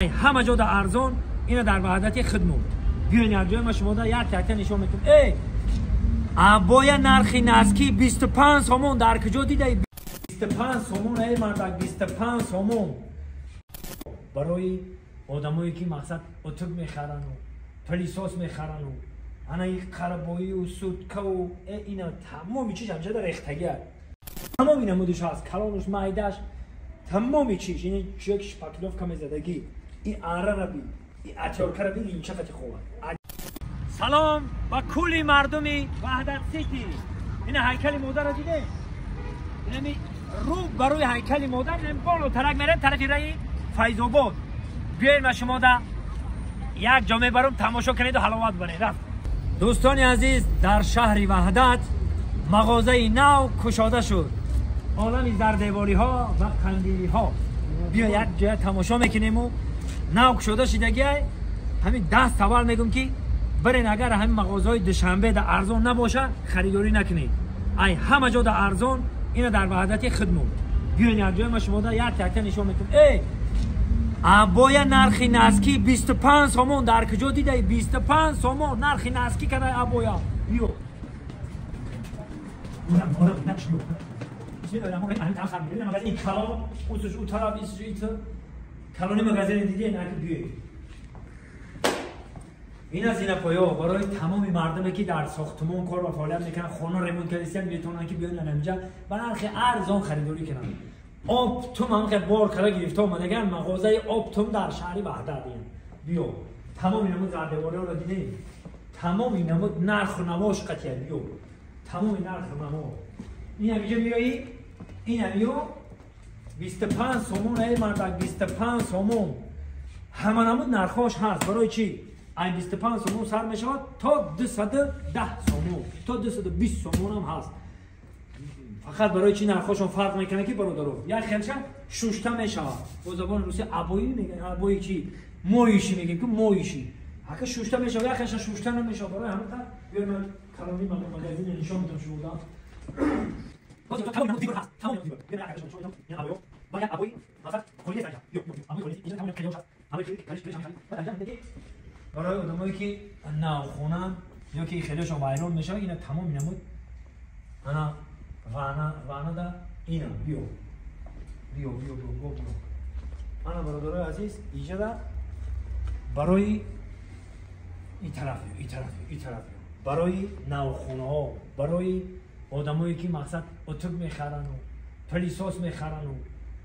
همه جا در ارزان اینو در وحدت خدمت بیاین هر جای ما شما در یک تک نشون میدم. ای ابای نرخی نسکی 25 سومون در کجا دیده؟ 25 سومون ای مردک 25 سومون برای آدمایی که مقصد اتوب میخرن و پلیساس میخرن و انا این قربایی و سودکه و اینا تمامی چیز همچه در ریختگی تمامی نمودش هست کلانش معدهش تمامی چیز این یک شپاکلوف کمی زدگی این اره ربی این اتیارکه ربی این چقدر خوبه. سلام با کلی مردمی وحدت سیتی. این هیکل مادر رو دیده؟ این رو بروی هیکل مادر این بالو ترک میره طرفی رای فیض آباد. بیاین و شما در یک جامعه برام تماشا کنید و حلاوت بنید. دوستان عزیز، در شهر وحدت مغازه نو کشاده شد. عالم زردیواری ها و قندیلی ها. بیا یک جای تماشا میکنیم و نو کشاده شدگی همین دست اول میگم که برین اگر همین مغازه های دوشنبه در ارزان نباشه خریداری نکنید. ای همه جا در ارزان اینو در وحدت خدمت بیاین هر جای ما شما در یک تک نشون میدم. ای ابای نرخی نسکی 25 سومون در کجا دیده؟ 25 سومون نرخی نسکی کنه ابایا. بیو این کلان اوتش او طرف ایست کلانی مغازه دیدی نه که بیه این از این پایا برای تمامی مردمی که در ساختمان کار و فعالیت میکنن خانه ریمونت کردن میتونن که بیان اینجا و نرخ ارزان خریداری کنن. آپتوم هم که بار کرده گرفته اومدن مغازه آپتوم در شهر وحدت بیا تمامی نمود زردیواری ها رو دیدین تمامی نمود نرخ و نماش قطعه بیا تمامی نرخ و نما این هم اینجا میایی این هم بیو 25 سومون ای مردک 25 سومون همه نمود نرخاش هست. برای چی؟ این 25 سومون سر میشه تا 210 سومون تا 220 سومون هم هست. فقط برای چی نرخاشون فرق میکنه که برادرو یک خیلشه شوشته میشه با زبان روسی ابایی میگن ابایی چی مویشی میگن که مویشی حقا شوشته میشه یک خیلشه شوشته نمیشه. برای همین تا بیایم من کلامی مغازه نشون میدم شما باز تو تمام دیگر هست تمام دیگر بیایم یک خیلشه شما این ابایی با یک ابایی مثلا کلیه سایه یو ابایی کلیه این تمام کلیه ابایی کلیه بعد دیگه برای آدمایی که نه خونن یا که خیلیشون وایرال میشه اینا تمام نمود انا وانا دا اینا بیو انا برادرای عزیز اینجا دا برای این طرف برای نوخونه ها برای آدمایی که مقصد اتوب میخرن و پلیساس میخرن و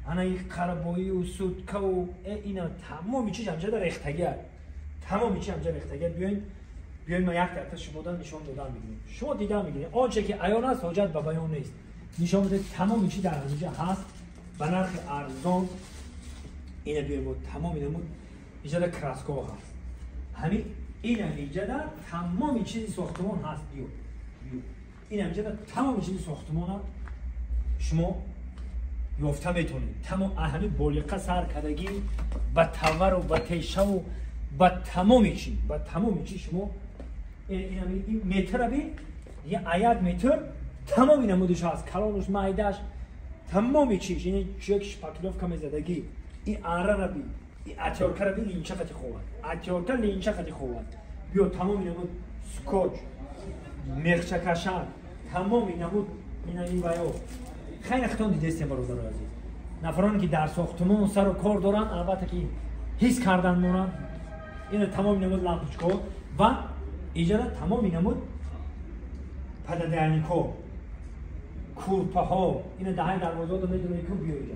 انا این قربایی و سودکه و اینا تمامی چیز همجا در ریختگی بیاین ما یک تا شما دادن نشان دادن میگیم شما دیدن میگین آنچه که عیان است حاجت به بیان نیست. نشان بده تمام چیز در اینجا هست به نرخ ارزان. اینا بیاین بود تمام اینا بود اینجا در کراسکو هست همین اینا اینجا در تمام چیز ساختمان هست. بیو اینا اینجا در تمام چیز ساختمان ها شما یافته میتونید. تمام همین بولیقه سر کردگی با تور و با تیشه و با تمامی چی شما این متر بی یه عیاد متر تمامی نمودش هست کلانش معدهش تمامی چیز این یک شپاکلوف کمی زدگی این اره ربی این اتیارکه ربی این چقدر خوبه بیا تمامی نمود سکوچ مرچه کشن تمامی نمود این بایا خیلی اختان دیده استیم برادر عزیز نفرانی که در ساختمان سر و کار دارن البته که حس کردن مونن این تمام نمود لامپوچکو و اینجا تمام نمود پدادرنیکو کورپه ها این دهه دروازه رو میدونه که بیا اینجا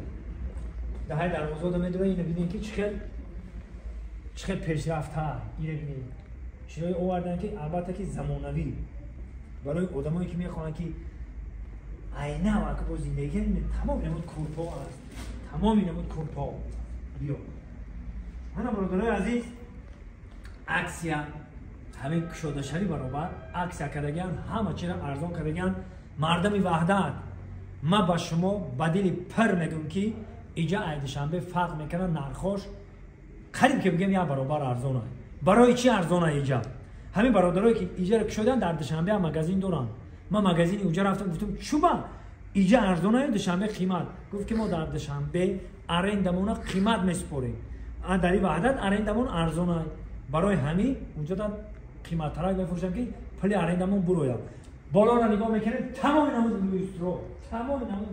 دهه دروازه رو میدونه اینو ببینید که چقدر پیشرفته اینو ببینید چیزای آوردن که البته که زمانوی برای آدمایی که میخوان که عینه و که با زندگی این تمام نمود کورپه هست تمام نمود کورپه بیا من برادرای عزیز عکسیا همین کشاده شوی برابر عکس کردگان همه چیز ارزان کردگان مردم وحدت. ما با شما بدیل پر میگم که اینجا دوشنبه فرق میکنه نرخش قریب که بگم یا برابر ارزانه. برای چی ارزانه اینجا؟ همین برادرایی که اینجا کشادن در دوشنبه هم مغازین دارن. ما مغازین اونجا رفتم گفتم چوبا اینجا ارزانه دوشنبه قیمت گفت که ما در دوشنبه ارندمون قیمت میسپریم در این وحدت آرندمون ارزونه برای همین اونجا تا قیمت ترک میفروشم که پلی آرندمون برویا بالا را نگاه میکنید تمام نمود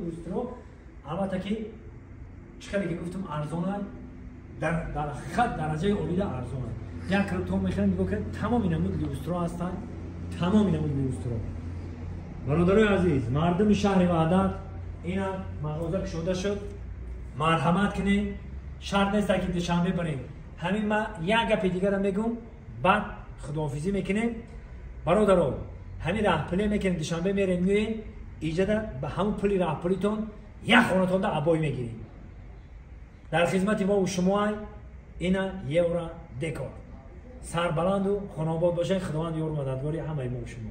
لوسترو البته که چقدر که گفتم ارزونه در خط درجه اولی ارزونه یک کریپتون میخرم میگم که تمام نمود لوسترو هستن تمام نمود لوسترو برادرای عزیز مردم شهر وحدت اینا مغازه که شده شد مرحمت کنین شرط نیست که دوشنبه بریم همین ما یک گپ دیگه را میگم بعد خداحافظی میکنیم برادران همین راه پلی میکنیم دوشنبه میرین میرین ایجاده به همون پلی راه پلیتون یک خونتون دا عبای میگیریم در خدمت ما و شما اینا یورا دکور سر بلند و خانواد باشه خداوند یار و مددگاری همه ما و شما